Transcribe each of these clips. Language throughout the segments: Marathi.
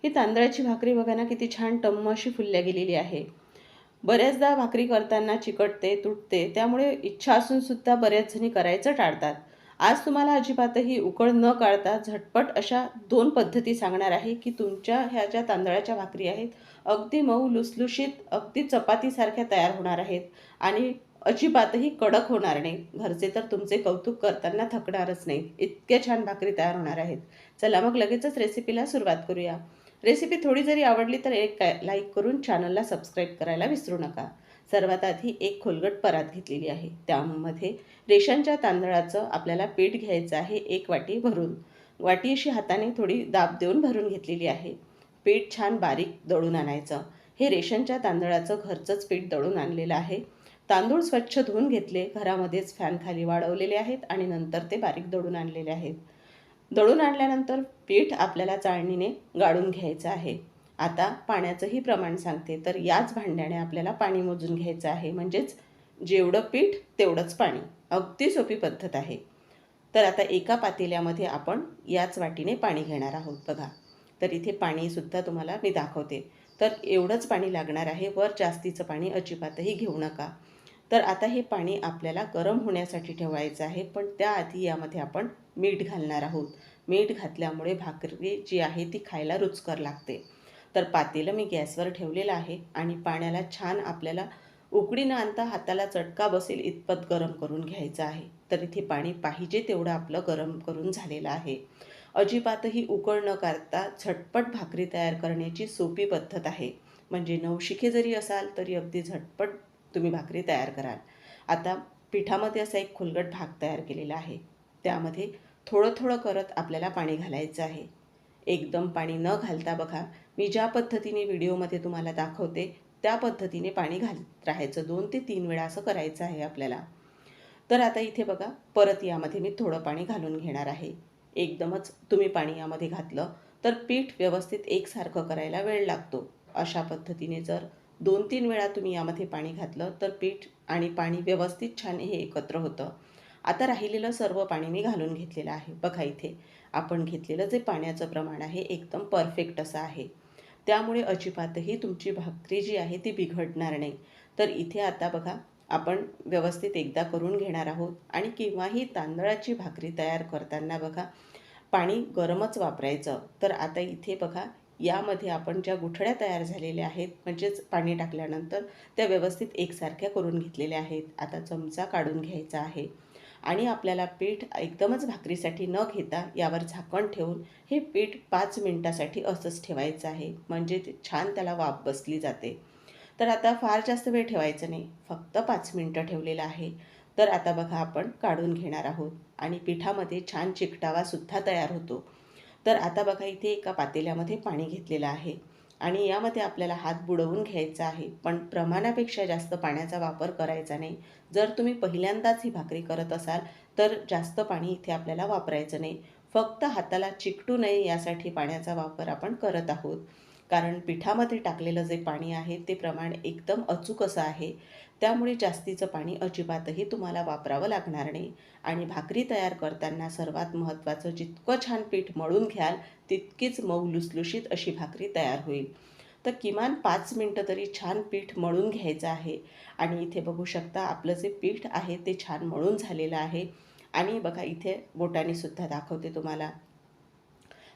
ही तांदळाची भाकरी बघा ना किती छान टम्म अशी फुलल्या गेलेली आहे. बऱ्याचदा भाकरी करताना चिकटते, तुटते. त्यामुळे इच्छा असून सुद्धा बऱ्याच जणी करायचं टाळतात. आज तुम्हाला अजिबातही उकळ न काढता झटपट अशा 2 पद्धती सांगणार आहे, की तुमच्या ह्या ज्या तांदळाच्या भाकरी आहेत, अगदी मऊ लुसलुशीत, अगदी चपातीसारख्या तयार होणार आहेत आणि अजिबातही कडक होणार नाही. घरचे तर तुमचे कौतुक करताना थकणारच नाहीत. इतक्या छान भाकरी तयार होणार आहेत. चला मग लगेचच रेसिपीला सुरुवात करूया. रेसिपी थोडी जरी आवडली तर एक लाईक करून चॅनलला सबस्क्राईब करायला विसरू नका. सर्वात आधी एक खोलगट परात घेतलेली आहे. त्यामध्ये रेशनच्या तांदळाचं आपल्याला पीठ घ्यायचं आहे 1 वाटी भरून. वाटी अशी हाताने थोडी दाब देऊन भरून घेतलेली आहे. पीठ छान बारीक दळून आणायचं. हे रेशनच्या तांदळाचं घरचंच पीठ दळून आणलेलं आहे. तांदूळ स्वच्छ धुवून घेतले, घरामध्येच फॅन खाली वाळवलेले आहेत आणि नंतर ते बारीक दळून आणलेले आहेत. दळून आणल्यानंतर पीठ आपल्याला चाळणीने गाळून घ्यायचं आहे. आता पाण्याचंही प्रमाण सांगते, तर याच भांड्याने आपल्याला पाणी मोजून घ्यायचं आहे. म्हणजेच जेवढं पीठ तेवढंच पाणी. अगदी सोपी पद्धत आहे. तर आता एका पातेल्यामध्ये आपण याच वाटीने पाणी घेणार आहोत बघा. तर इथे पाणीसुद्धा तुम्हाला मी दाखवते. तर एवढंच पाणी लागणार आहे. वर जास्तीचं पाणी अजिबातही घेऊ नका. तर आता हे पाणी आपल्याला गरम होण्यासाठी ठेवायचं आहे. पण त्याआधी यामध्ये आपण मीठ घालणार आहोत. मीठ घातल्यामुळे भाकरी जी आहे ती खायला रुचकर लागते. तर पातेलं मी गॅसवर ठेवलेलं आहे आणि पाण्याला छान आपल्याला उकळी न आणता हाताला चटका बसेल इतपत गरम करून घ्यायचं आहे. तर इथे पाणी पाहिजे तेवढं आपलं गरम करून झालेलं आहे. अजिबातही उकळ न काढता झटपट भाकरी तयार करण्याची सोपी पद्धत आहे. म्हणजे नवशिके जरी असाल तरी अगदी झटपट तुम्ही भाकरी तयार कराल. आता पिठामध्ये असा एक खोलगट भाग तयार केलेला आहे. त्यामध्ये थोडं थोडं करत आपल्याला पाणी घालायचं आहे. एकदम पाणी न घालता बघा, मी ज्या पद्धतीने व्हिडिओमध्ये तुम्हाला दाखवते त्या पद्धतीने पाणी घालत राहायचं. 2 ते 3 वेळा असं करायचं आहे आपल्याला. तर आता इथे बघा, परत यामध्ये मी थोडं पाणी घालून घेणार आहे. एकदमच तुम्ही पाणी यामध्ये घातलं तर पीठ व्यवस्थित एकसारखं करायला वेळ लागतो. अशा पद्धतीने जर 2-3 वेळा तुम्ही यामध्ये पाणी घातलं तर पीठ आणि पाणी व्यवस्थित छान हे एकत्र होतं. आता राहिलेलं सर्व पाणी मी घालून घेतलेलं आहे. बघा इथे आपण घेतलेलं जे पाण्याचं प्रमाण आहे एकदम परफेक्ट असं आहे. त्यामुळे अजिबातही तुमची भाकरी जी आहे ती बिघडणार नाही. तर इथे आता बघा, आपण व्यवस्थित एकदा करून घेणार आहोत आणि केव्हाही तांदळाची भाकरी तयार करताना बघा, पाणी गरमच वापरायचं. तर आता इथे बघा, यामध्ये आपण ज्या गुठळ्या तयार झालेल्या आहेत म्हणजेच पाणी टाकल्यानंतर त्या व्यवस्थित एकसारख्या करून घेतलेल्या आहेत. आता चमचा काढून घ्यायचा आहे आणि आपल्याला पीठ एकदमच भाकरीसाठी न घेता यावर झाकण ठेवून हे पीठ 5 मिनिटासाठी असंच ठेवायचं आहे. म्हणजे ते छान त्याला वाफ बसली जाते. तर आता फार जास्त वेळ ठेवायचं नाही, फक्त 5 मिनिटं ठेवलेलं आहे. तर आता बघा, आपण काढून घेणार आहोत आणि पिठामध्ये छान चिकटावासुद्धा तयार होतो. तर आता बघा, इथे एका पातेल्यामध्ये पाणी घेतलेलं आहे आणि यामध्ये आपल्याला हात बुडवून घ्यायचा आहे. पण प्रमाणापेक्षा जास्त पाण्याचा वापर करायचा नाही. जर तुम्ही पहिल्यांदाच ही भाकरी करत असाल तर जास्त पाणी इथे आपल्याला वापरायचं नाही. फक्त हाताला चिकटू नये यासाठी पाण्याचा वापर आपण करत आहोत. कारण पिठामध्ये टाकलेलं जे पाणी आहे ते प्रमाण एकदम अचूक असं आहे. त्यामुळे जास्तीचं पाणी अजिबातही तुम्हाला वापरावं लागणार नाही. आणि भाकरी तयार करताना सर्वात महत्त्वाचं, जितकं छान पीठ मळून घ्याल तितकीच मऊ लुसलुशीत अशी भाकरी तयार होईल. तर किमान 5 मिनटं तरी छान पीठ मळून घ्यायचं आहे. आणि इथे बघू शकता, आपलं जे पीठ आहे ते छान मळून झालेलं आहे. आणि बघा, इथे बोटाने सुद्धा दाखवते तुम्हाला.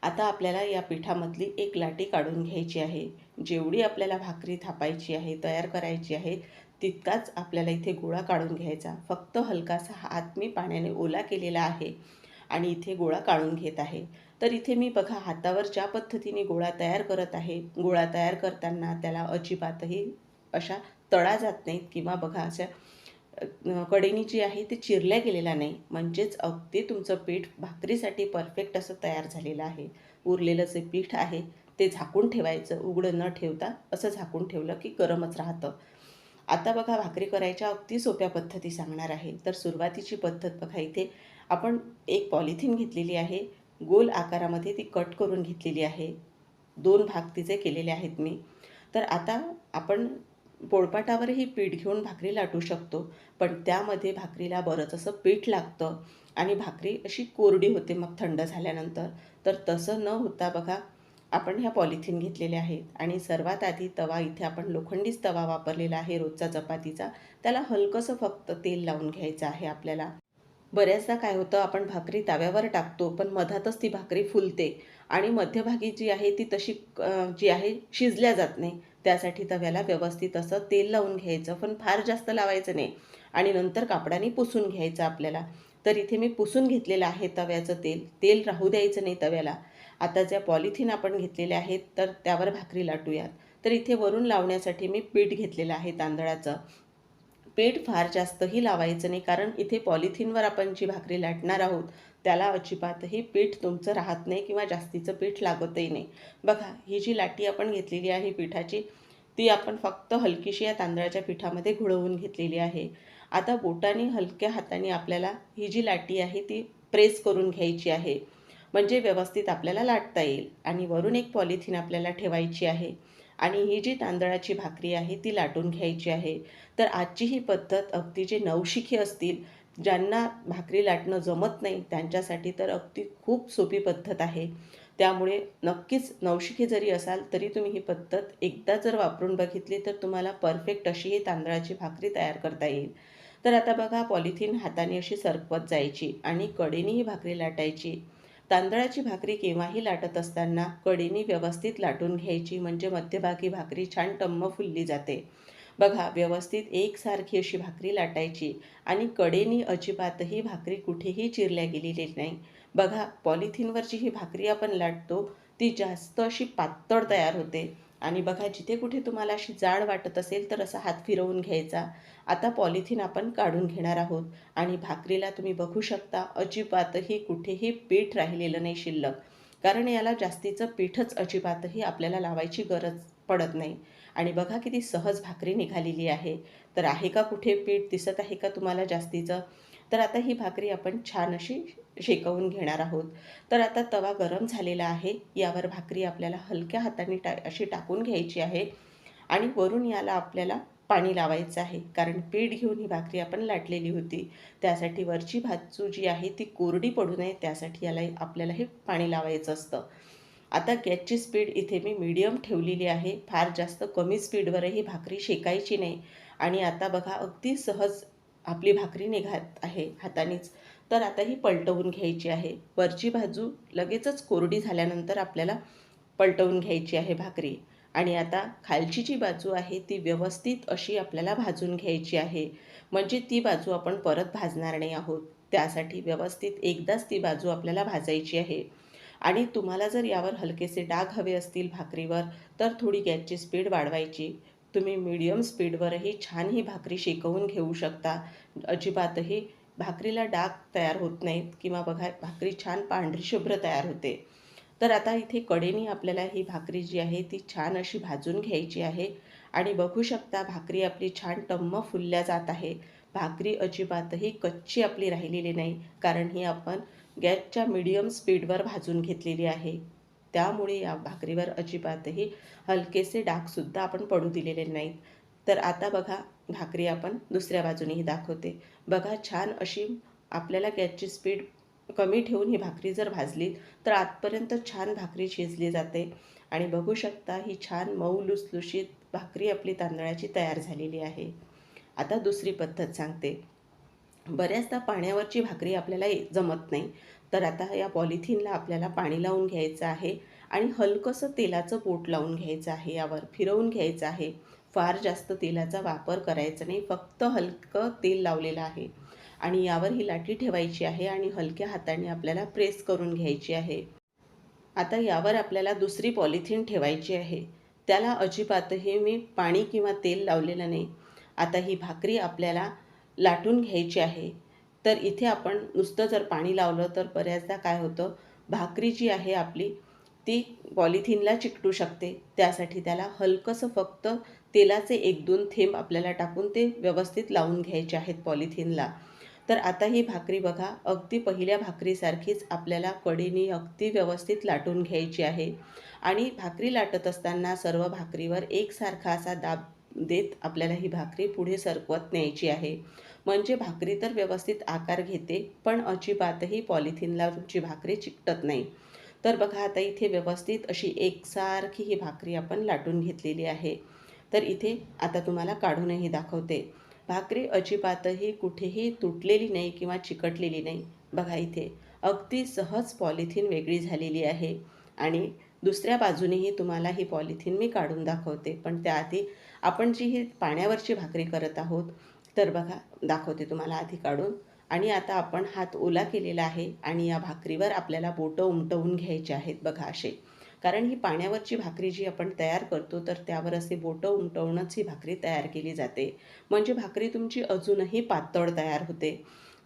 आता आपल्याला या पिठामधली एक लाटी काढून घ्यायची आहे. जेवढी आपल्याला भाकरी थापायची आहे, तयार करायची आहे, तितकाच आपल्याला इथे गोळा काढून घ्यायचा. फक्त हलकासा हात मी पाण्याने ओला केलेला आहे आणि इथे गोळा काढून घेत आहे. तर इथे मी बघा, हातावर ज्या पद्धतीने गोळा तयार करत आहे, गोळा तयार करताना त्याला अजिबातही अशा तळा जात नाहीत किंवा बघा अशा कडेनी जी आहे ते चिरल्या गेलेला नाही. म्हणजेच अगदी तुमचं पीठ भाकरीसाठी परफेक्ट असं तयार झालेलं आहे. उरलेलं जे पीठ आहे ते झाकून ठेवायचं, उघडं न ठेवता असं झाकून ठेवलं की गरमच राहतं. आता बघा, भाकरी करायच्या अगदी सोप्या पद्धती सांगणार आहे. तर सुरुवातीची पद्धत बघा, इथे आपण एक पॉलिथिन घेतलेली आहे. गोल आकारामध्ये ती कट करून घेतलेली आहे. 2 भाग तिचे केलेले आहेत मी. तर आता आपण पोळपाटावरही पीठ घेऊन भाकरी लाटू शकतो. पण त्यामध्ये भाकरीला बरंच असं पीठ लागतं आणि भाकरी अशी कोरडी होते मग थंड झाल्यानंतर. तर तसं न होता बघा, आपण ह्या पॉलिथिन घेतलेल्या आहेत आणि सर्वात आधी तवा इथे आपण लोखंडीच तवा वापरलेला आहे रोजचा चपातीचा. त्याला हलकंसं फक्त तेल लावून घ्यायचं आहे आपल्याला. बऱ्याचदा काय होतं, आपण भाकरी तव्यावर टाकतो पण मधातच ती भाकरी फुलते आणि मध्यभागी जी आहे ती तशी जी आहे शिजल्या जात नाही. त्यासाठी तव्याला व्यवस्थित असं तेल लावून घ्यायचं, पण फार जास्त लावायचं नाही आणि नंतर कापडाने पुसून घ्यायचं आपल्याला. तर इथे मी पुसून घेतलेलं आहे तव्याचं तेल. तेल राहू द्यायचं नाही तव्याला. आता ज्या पॉलिथिन आपण घेतलेल्या आहेत तर त्यावर भाकरी लाटूयात. तर इथे वरून लावण्यासाठी मी पीठ घेतलेलं आहे तांदळाचं. पीठ फार जास्तही लावायचं नाही, कारण इथे पॉलिथिनवर आपण जी भाकरी लाटणार आहोत त्याला अजिबातही पीठ तुमचं राहत नाही किंवा जास्तीचं पीठ लागतही नाही. बघा, ही जी लाटी आपण घेतलेली आहे पिठाची, ती आपण फक्त हलकीशी या तांदळाच्या पिठामध्ये घुळवून घेतलेली आहे. आता बोटाने हलक्या हाताने आपल्याला ही जी लाटी आहे ती प्रेस करून घ्यायची आहे, म्हणजे व्यवस्थित आपल्याला लाटता येईल. आणि वरून एक पॉलिथिन आपल्याला ठेवायची आहे आणि ही जी तांदळाची भाकरी आहे ती लाटून घ्यायची आहे. तर आजची ही पद्धत अगदी जे नवशिके असतील, ज्यांना भाकरी लाटणं जमत नाही, त्यांच्यासाठी तर अगदी खूप सोपी पद्धत आहे. त्यामुळे नक्कीच नवशिके जरी असाल तरी तुम्ही ही पद्धत एकदा जर वापरून बघितली तर तुम्हाला परफेक्ट अशी ही तांदळाची भाकरी तयार करता येईल. तर आता बघा, पॉलिथिन हाताने अशी सरकवत जायची आणि कडेने ही भाकरी लाटायची. तांदळाची भाकरी केव्हाही लाटत असताना कडेने व्यवस्थित लाटून घ्यायची, म्हणजे मध्यभागी भाकरी छान टम्म फुलली जाते. बघा, व्यवस्थित एकसारखी अशी भाकरी लाटायची आणि कडेनी अजिबातही भाकरी कुठेही चिरल्या गेलेली नाही. बघा, पॉलिथिनवरची ही भाकरी आपण लाटतो ती जास्त अशी पातळ तयार होते. आणि बघा, जिथे कुठे तुम्हाला अशी जाड वाटत असेल तर असा हात फिरवून घ्यायचा. आता पॉलिथिन आपण काढून घेणार आहोत आणि भाकरीला तुम्ही बघू शकता अजिबातही कुठेही पीठ राहिलेलं नाही शिल्लक, कारण याला जास्तीचं पीठच अजिबातही आपल्याला लावायची गरज पडत नाही. आणि बघा किती सहज भाकरी निघालेली आहे. तर आहे का कुठे पीठ दिसत आहे का तुम्हाला जास्तीचं? तर आता ही भाकरी आपण छान अशी शेकवून घेणार आहोत. तर आता तवा गरम झालेला आहे. यावर भाकरी आपल्याला हलक्या हाताने अशी टाकून घ्यायची आहे आणि वरून याला आपल्याला पाणी लावायचं आहे, कारण पीठ घेऊन ही भाकरी आपण लाटलेली होती. त्यासाठी वरची बाजू जी आहे ती कोरडी पडू नये, त्यासाठी याला आपल्याला हे पाणी लावायचं असतं. आता गॅसची स्पीड इथे मी मीडियम ठेवलेली आहे. फार जास्त कमी स्पीडवरही भाकरी शेकायची नाही. आणि आता बघा, अगदी सहज आपली भाकरी निघत आहे हातानेच. तर आता ही पलटवून घ्यायची आहे. वरची बाजू लगेचच कोरडी झाल्यानंतर आपल्याला पलटवून घ्यायची आहे भाकरी. आणि आता खालची जी बाजू आहे ती व्यवस्थित अशी आपल्याला भाजून घ्यायची आहे, म्हणजे ती बाजू आपण परत भाजणार नाही आहोत. त्यासाठी व्यवस्थित एकदाच ती बाजू आपल्याला भाजायची आहे. आणि तुम्हाला जर यावर हलकेसे डाग हवे असतील भाकरीवर तर थोडी गॅसची स्पीड वाढवायची. तुम्ही मीडियम स्पीडवरही छान ही भाकरी शेकवून घेऊ शकता. अजिबातही भाकरीला डाग तयार होत नाहीत किंवा बघा, भाकरी छान पांढरी शुभ्र तयार होते. तर आता इथे कडेने आपल्याला ही भाकरी जी आहे ती छान अशी भाजून घ्यायची आहे. आणि बघू शकता, भाकरी आपली छान टम्म फुलल्या जात आहे. भाकरी अजिबातही कच्ची आपली राहिलेली नाही, कारण ही आपण गॅसच्या मीडियम स्पीडवर भाजून घेतलेली आहे. त्यामुळे या भाकरीवर अजिबातही हलकेसे डागसुद्धा आपण पडू दिलेले नाहीत. तर आता बघा, भाकरी आपण दुसऱ्या बाजूनेही दाखवते. बघा, छान अशी आपल्याला गॅसची स्पीड कमी ठेवून ही भाकरी जर भाजली तर आतपर्यंत छान भाकरी शिजली जाते. आणि बघू शकता, ही छान मऊ लुसलुशीत भाकरी आपली तांदळाची तयार झालेली आहे. आता दुसरी पद्धत सांगते. बऱ्याचदा पाण्यावरची भाकरी आपल्याला जमत नाही. तर आता या पॉलिथिनला आपल्याला पाणी लावून घ्यायचं आहे आणि हलकंसं तेलाचं पोट लावून घ्यायचं आहे, यावर फिरवून घ्यायचं आहे. फार जास्त तेलाचा वापर करायचा नाही, फक्त हलकं तेल लावलेलं आहे. आणि यावर ही लाठी ठेवायची आहे आणि हलक्या हाताने आपल्याला प्रेस करून घ्यायची आहे. आता यावर आपल्याला दुसरी पॉलिथिन ठेवायची आहे. त्याला अजिबातही मी पाणी किंवा तेल लावलेलं नाही. आता ही भाकरी आपल्याला लाटून घ्यायची आहे. तर इथे आपण नुसतं जर पाणी लावलं तर बऱ्याचदा काय होतं, भाकरी जी आहे आपली ती पॉलिथिनला चिकटू शकते. त्यासाठी त्याला हलकंसं फक्त तेलाचे 1-2 थेंब आपल्याला टाकून ते व्यवस्थित लावून घ्यायचे आहेत पॉलिथिनला. तर आता ही भाकरी बघा, अगदी पहिल्या भाकरीसारखीच आपल्याला कडेने अगदी व्यवस्थित लाटून घ्यायची आहे. आणि भाकरी लाटत असताना सर्व भाकरीवर एकसारखा असा दाब देत आपल्याला ही भाकरी पुढे सरकवत न्यायची आहे. म्हणजे भाकरी तर व्यवस्थित आकार घेते, पण अजिबातही पॉलिथिनला तुमची भाकरी चिकटत नाही. तर बघा आता इथे व्यवस्थित अशी एकसारखी ही भाकरी आपण लाटून घेतलेली आहे. तर इथे आता तुम्हाला काढूनही दाखवते. भाकरी अजिबातही कुठेही तुटलेली नाही किंवा चिकटलेली नाही. बघा इथे अगदी सहज पॉलिथिन वेगळी झालेली आहे आणि दुसऱ्या बाजूनेही तुम्हाला ही पॉलिथिन मी काढून दाखवते. पण त्याआधी आपण जी ही पाण्यावरची भाकरी करत आहोत, तर बघा दाखवते तुम्हाला आधी काढून. आणि आता आपण हात ओला केलेला आहे आणि या भाकरीवर आपल्याला बोटं उमटवून घ्यायचे आहेत बघा असे. कारण ही पाण्यावरची भाकरी जी आपण तयार करतो तर त्यावर असे बोटं उमटवूनच ही भाकरी तयार केली जाते. म्हणजे भाकरी तुमची अजूनही पातळ तयार होते.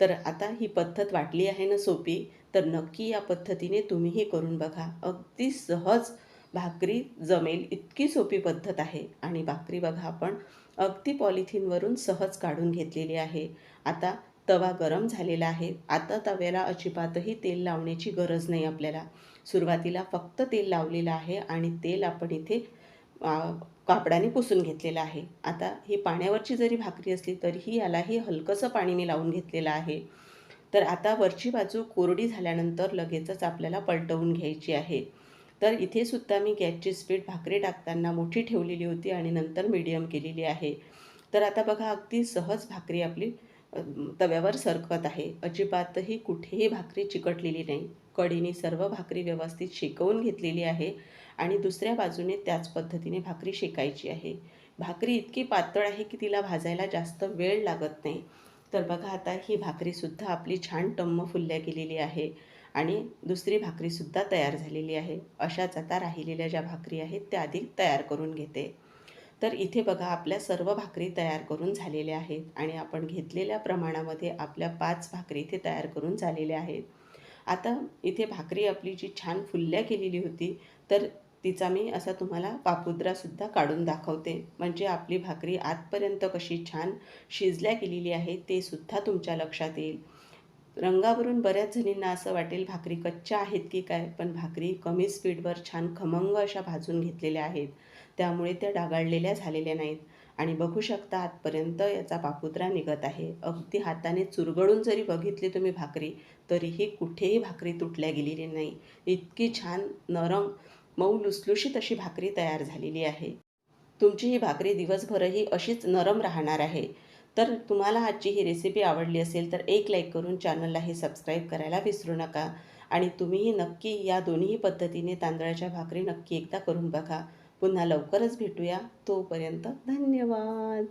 तर आता ही पद्धत वाटली आहे ना सोपी, तर नक्की या पद्धतीने तुम्हीही करून बघा. अगदी सहज भाकरी जमेल इतकी सोपी पद्धत आहे. आणि भाकरी बघा आपण अगदी पॉलिथिनवरून सहज काढून घेतलेली आहे. आता तवा गरम झालेला आहे. आता तव्याला अजिबातही तेल लावण्याची गरज नाही आपल्याला. सुरुवातीला फक्त तेल लावलेलं आहे आणि तेल आपण इथे कापडाने पुसून घेतलेलं आहे. आता ही पाण्यावरची जरी भाकरी असली तरीही यालाही हलकंसं पाणी मी लावून घेतलेलं आहे. तर आता वरची बाजू कोरडी झाल्यानंतर लगेचच आपल्याला पलटवून घ्यायची आहे. तर इथे सुद्धा मी गॅसची स्पीड भाकरी टाकताना मोठी ठेवलेली होती आणि नंतर मीडियम केलेली आहे. तर आता बघा अगदी सहज भाकरी आपली तव्यावर सरकत आहे. अजिबातही कुठेही भाकरी चिकटलेली नाही. कढीने सर्व भाकरी व्यवस्थित शेकवून घेतलेली आहे आणि दुसऱ्या बाजूने त्याच पद्धतीने भाकरी शेकायची आहे. भाकरी इतकी पातळ आहे की तिला भाजायला जास्त वेळ लागत नाही. तर बघा आता ही भाकरीसुद्धा आपली छान टम्म फुलल्या गेलेली आहे आणि दुसरी भाकरीसुद्धा तयार झालेली आहे. अशाच आता राहिलेल्या ज्या भाकरी आहेत त्या आधी तयार करून घेते. तर इथे बघा आपल्या सर्व भाकरी तयार करून झालेल्या आहेत आणि आपण घेतलेल्या प्रमाणामध्ये आपल्या 5 भाकरी इथे तयार करून झालेल्या आहेत. आता इथे भाकरी आपली जी छान फुलल्या गेलेली होती, तर तिचा मी असा तुम्हाला पापुद्रासुद्धा काढून दाखवते. म्हणजे आपली भाकरी आतपर्यंत कशी छान शिजल्या गेलेली आहे ते सुद्धा तुमच्या लक्षात येईल. रंगावरून बऱ्याच जणींना असं वाटेल भाकरी कच्च्या आहेत की काय, पण भाकरी कमी स्पीडवर छान खमंग अशा भाजून घेतलेल्या आहेत. त्यामुळे त्या डागाळलेल्या झालेल्या नाहीत आणि बघू शकता आतपर्यंत याचा पापुद्रा निघत आहे. अगदी हाताने चुरगळून जरी बघितली तुम्ही भाकरी, तरीही कुठेही भाकरी तुटल्या गेलेली नाही. इतकी छान नरम, मऊ लुसलुशीत अशी भाकरी तयार झालेली आहे. तुमची ही भाकरी दिवसभरही अशीच नरम राहणार आहे. तर तुम्हाला आजची ही रेसिपी आवडली असेल तर एक लाईक करून चॅनललाही सबस्क्राईब करायला विसरू नका आणि तुम्हीही नक्की या दोन्ही पद्धतीने तांदळाच्या भाकरी नक्की एकदा करून बघा. पुन्हा लवकरच भेटूया. तोपर्यंत धन्यवाद.